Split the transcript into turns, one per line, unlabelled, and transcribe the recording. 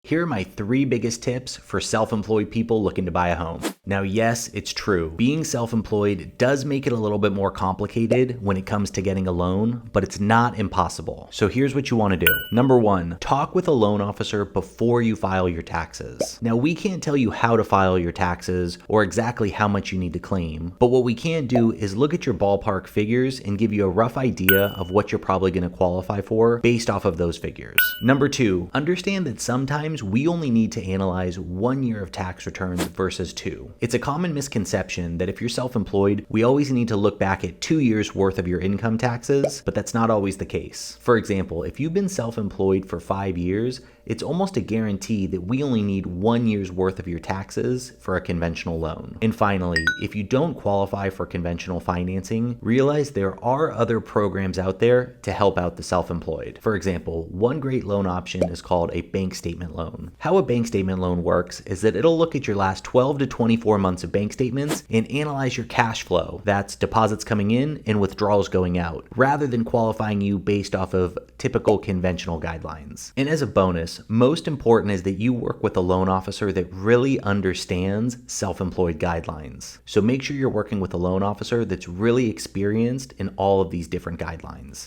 Here are my 3 biggest tips for self-employed people looking to buy a home. Now, yes, it's true. Being self-employed does make it a little bit more complicated when it comes to getting a loan, but it's not impossible. So here's what you want to do. Number 1, talk with a loan officer before you file your taxes. Now, we can't tell you how to file your taxes or exactly how much you need to claim, but what we can do is look at your ballpark figures and give you a rough idea of what you're probably going to qualify for based off of those figures. Number 2, understand that sometimes we only need to analyze 1 year of tax returns versus 2. It's a common misconception that if you're self-employed, we always need to look back at 2 years worth of your income taxes, but that's not always the case. For example, if you've been self-employed for 5 years, it's almost a guarantee that we only need 1 year's worth of your taxes for a conventional loan. And finally, if you don't qualify for conventional financing, realize there are other programs out there to help out the self-employed. For example, one great loan option is called a bank statement loan. How a bank statement loan works is that it'll look at your last 12 to 24 months of bank statements and analyze your cash flow. That's deposits coming in and withdrawals going out, rather than qualifying you based off of typical conventional guidelines. And as a bonus, most important is that you work with a loan officer that really understands self-employed guidelines. So make sure you're working with a loan officer that's really experienced in all of these different guidelines.